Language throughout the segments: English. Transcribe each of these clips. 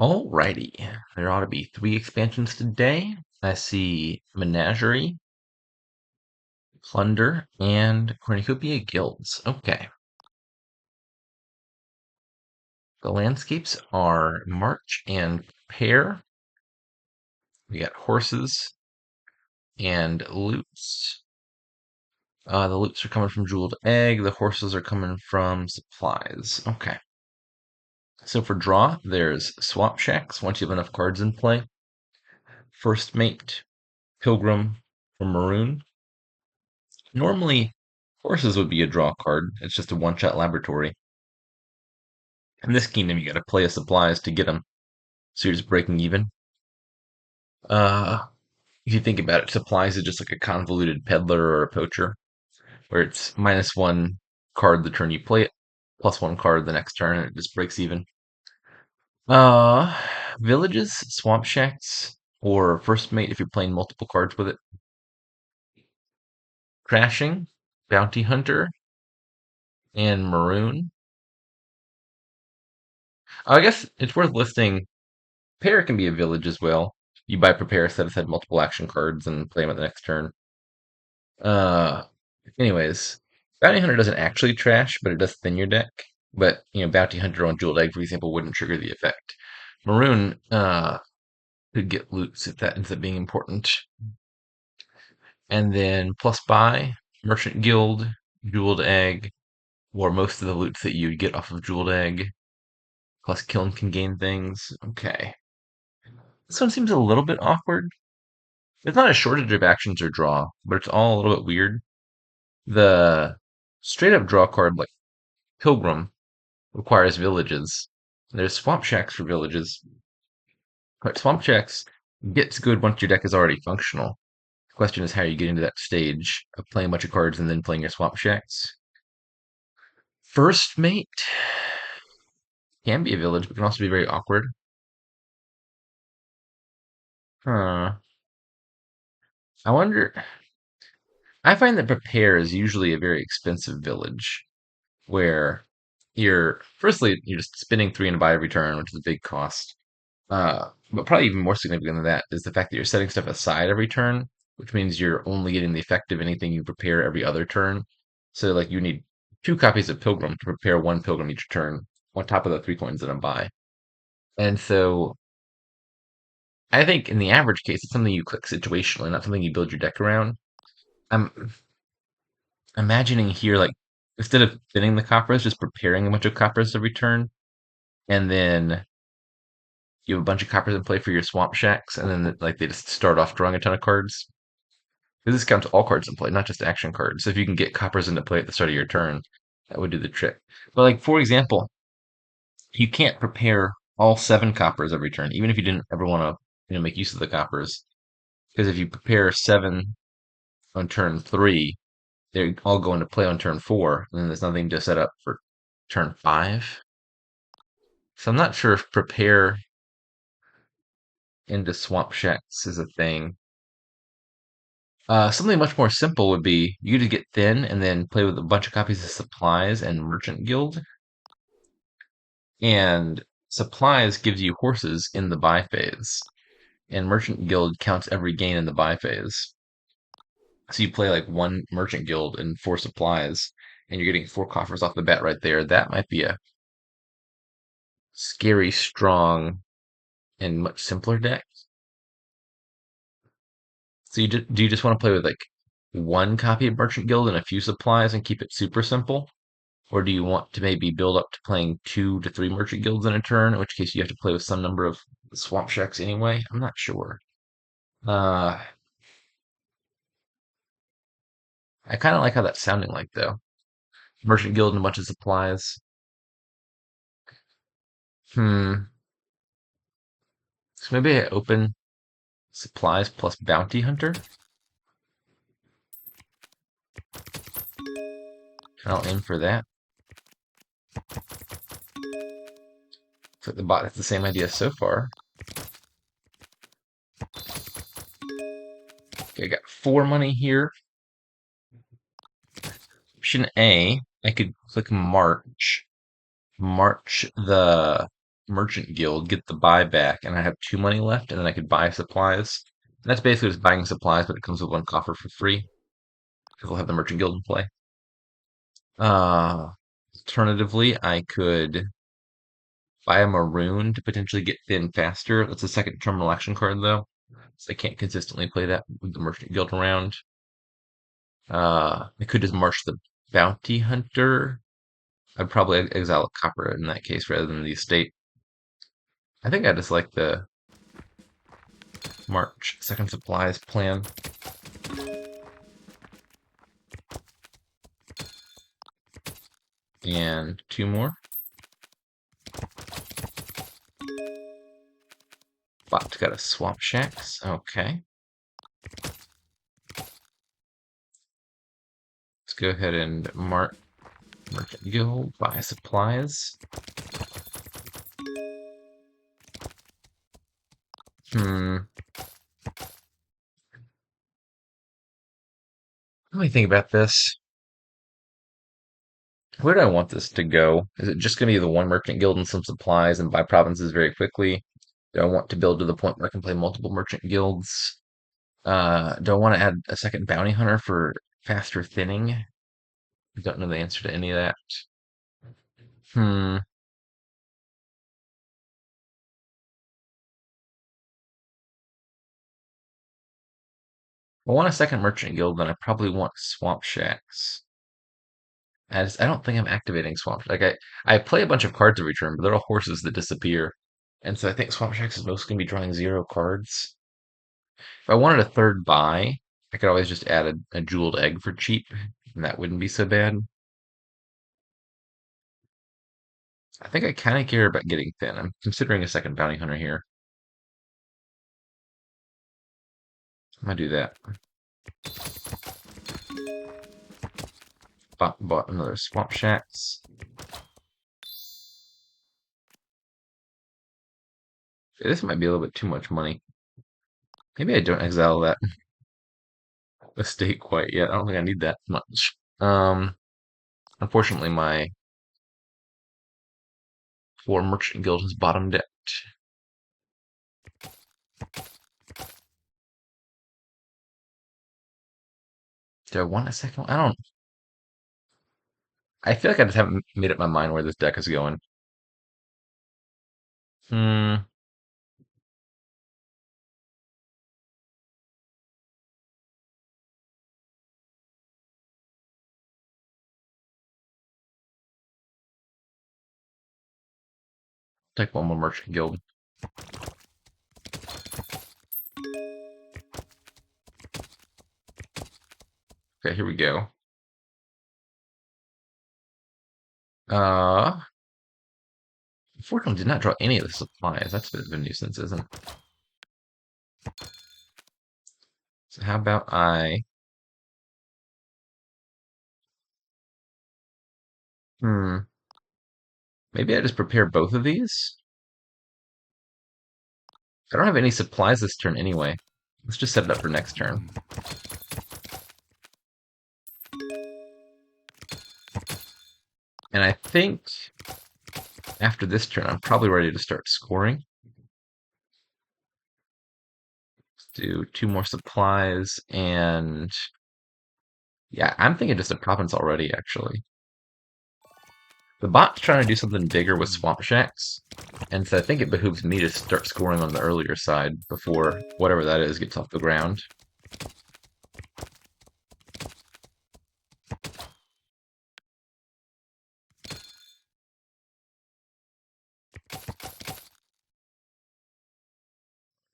Alrighty, there ought to be 3 expansions today. I see Menagerie, Plunder, and Cornucopia Guilds. Okay. The landscapes are March and Pear. We got horses and loots. The loots are coming from Jeweled Egg. The horses are coming from supplies. Okay. So for draw, there's Swap Shacks once you have enough cards in play. First Mate, Pilgrim, or Maroon. Normally, horses would be a draw card. It's just a one-shot laboratory. In this kingdom, you got to play a supplies to get them, so you're just breaking even. Uh, if you think about it, supplies is just like a convoluted peddler or a poacher, where it's -1 card the turn you play it, +1 card the next turn, and it just breaks even. Uh, Villages, swamp shacks, or first mate if you're playing multiple cards with it. Crashing, bounty hunter, and maroon. I guess it's worth listing. Pair can be a village as well. You buy prepare set aside multiple action cards and play them at the next turn. Uh, anyways, Bounty Hunter doesn't actually trash, but it does thin your deck. But Bounty Hunter on Jeweled Egg, for example, wouldn't trigger the effect. Maroon could get loots if that ends up being important. And then plus buy, Merchant Guild, Jeweled Egg, or most of the loots that you'd get off of Jeweled Egg. Plus Kiln can gain things. Okay. This one seems a little bit awkward. It's not a shortage of actions or draw, but it's all a little bit weird. The straight up draw card, like Pilgrim, requires villages. There's Swamp Shacks for villages. But Swamp Shacks gets good once your deck is already functional. The question is how you get into that stage of playing a bunch of cards and then playing your Swamp Shacks. First Mate can be a village, but can also be very awkward. Huh. I wonder. I find that Prepare is usually a very expensive village where you're just spending 3 and a buy every turn, which is a big cost. But probably even more significant than that is the fact that you're setting stuff aside every turn, which means you're only getting the effect of anything you prepare every other turn. So like you need 2 copies of Pilgrim to prepare 1 Pilgrim each turn, on top of the 3 coins that I buy. And so I think in the average case, it's something you click situationally, not something you build your deck around. I'm imagining here like instead of thinning the coppers, just preparing a bunch of coppers every turn, and then you have a bunch of coppers in play for your swamp shacks, and then like they just start off drawing a ton of cards. Because this counts all cards in play, not just action cards. So if you can get coppers into play at the start of your turn, that would do the trick. But like for example, you can't prepare all 7 coppers every turn, even if you didn't ever want to make use of the coppers. Because if you prepare 7 on turn 3, they all go into play on turn 4, and then there's nothing to set up for turn 5. So I'm not sure if prepare into swamp shacks is a thing. Something much more simple would be you just get thin and then play with a bunch of copies of supplies and merchant guild. And supplies gives you horses in the buy phase, and merchant guild counts every gain in the buy phase. So you play like 1 merchant guild and 4 supplies, and you're getting 4 coffers off the bat right there. That might be a scary, strong, and much simpler deck. So do you just want to play with like 1 copy of merchant guild and a few supplies and keep it super simple? Or do you want to maybe build up to playing 2 to 3 merchant guilds in a turn, in which case you have to play with some number of swamp shacks anyway? I'm not sure. Uh, I kind of like how that's sounding like though. Merchant guild and a bunch of supplies. Hmm. So maybe I open supplies plus bounty hunter. I'll aim for that. So the bot has the same idea so far. Okay, I got 4 money here. Option A, I could click March. March the merchant guild, get the buyback, and I have 2 money left, and then I could buy supplies. And that's basically just buying supplies, but it comes with one coffer for free because we'll have the merchant guild in play. Uh, Alternatively, I could buy a maroon to potentially get thin faster. That's a second terminal action card though, so I can't consistently play that with the merchant guild around. I could just march the bounty hunter. I'd probably exile a copper in that case rather than the estate. I think I just like the March second supplies plan. And 2 more. Bot's got a swamp shacks. Okay. Let's go ahead and merchant guild, buy supplies. Hmm. Let me think about this. Where do I want this to go? Is it just going to be the one merchant guild and some supplies and buy provinces very quickly? Do I want to build to the point where I can play multiple merchant guilds? Do I want to add a second bounty hunter for faster thinning? I don't know the answer to any of that. Hmm. If I want a second merchant guild, then I probably want swamp shacks. I don't think I'm activating swamp. I play a bunch of cards every turn, but they're all horses that disappear, and so I think swamp shacks is mostly gonna be drawing 0 cards. If I wanted a third buy, I could always just add a jeweled egg for cheap, and that wouldn't be so bad. I think I kind of care about getting thin. I'm considering a second bounty hunter here. I'm gonna do that. Bought another swamp shacks. This might be a little bit too much money. Maybe I don't exile that estate quite yet. I don't think I need that much. Unfortunately, my 4 merchant guild has bottomed out. Do I want a second one? I don't. I feel like I just haven't made up my mind where this deck is going. Hmm. Take one more merchant guild. Okay, here we go. Uh, Unfortunately, did not draw any of the supplies. That's a bit of a nuisance, isn't it? So how about I? Hmm. Maybe I just prepare both of these. I don't have any supplies this turn anyway. Let's just set it up for next turn. And I think after this turn, I'm probably ready to start scoring. Let's do 2 more supplies, and yeah, I'm thinking just a province already, actually. The bot's trying to do something bigger with swamp shacks, and so I think it behooves me to start scoring on the earlier side before whatever that is gets off the ground.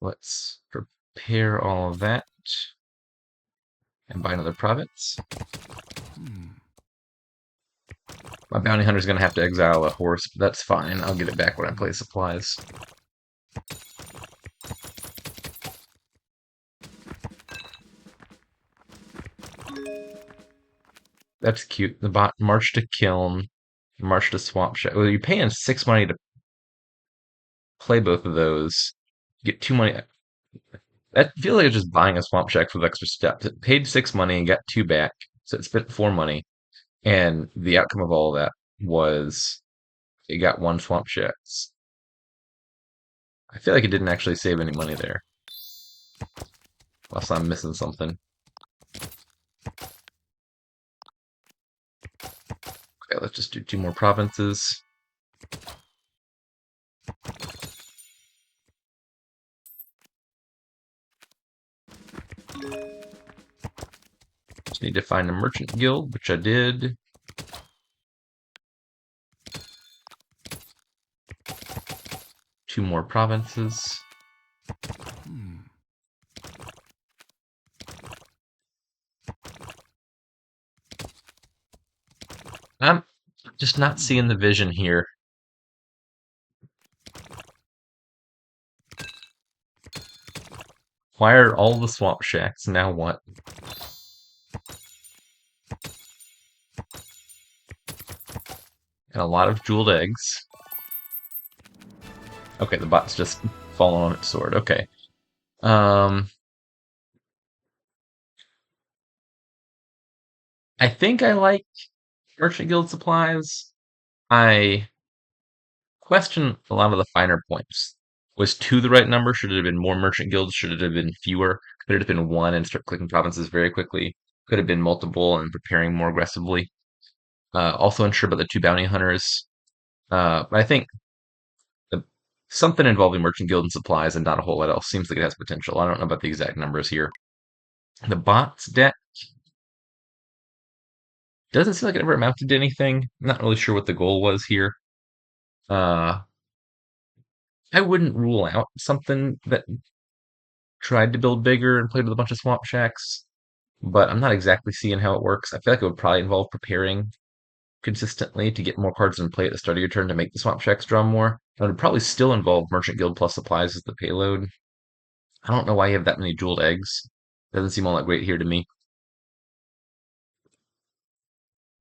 Let's prepare all of that and buy another province. My bounty hunter's gonna have to exile a horse, but that's fine. I'll get it back when I play supplies. That's cute. The bot march to kiln, march to swamp shack. Well, you're paying 6 money to play both of those. You get 2 money. That feels like it's just buying a swamp shack with extra steps. It paid 6 money and got 2 back, so it spent 4 money. And the outcome of all of that was it got 1 swamp shacks. I feel like it didn't actually save any money there, unless I'm missing something. Okay, let's just do 2 more provinces. Just need to find a merchant guild, which I did. Two more provinces. I'm just not seeing the vision here. Why are all the swamp shacks now what? And a lot of jeweled eggs. Okay, the bot's just fallen on its sword. Okay. Um, I think I like Merchant Guild supplies. I question a lot of the finer points. Was 2 the right number? Should it have been more merchant guilds? Should it have been fewer? Could it have been 1 and start clicking provinces very quickly? Could have been multiple and preparing more aggressively. Also unsure about the 2 bounty hunters. But I think the, something involving merchant guild and supplies and not a whole lot else seems like it has potential. I don't know about the exact numbers here. The bots deck doesn't seem like it ever amounted to anything. I'm not really sure what the goal was here. Uh, I wouldn't rule out something that tried to build bigger and played with a bunch of swamp shacks, but I'm not exactly seeing how it works. I feel like it would probably involve preparing consistently to get more cards in play at the start of your turn to make the swamp shacks draw more. And it would probably still involve Merchant Guild plus supplies as the payload. I don't know why you have that many jeweled eggs. Doesn't seem all that great here to me.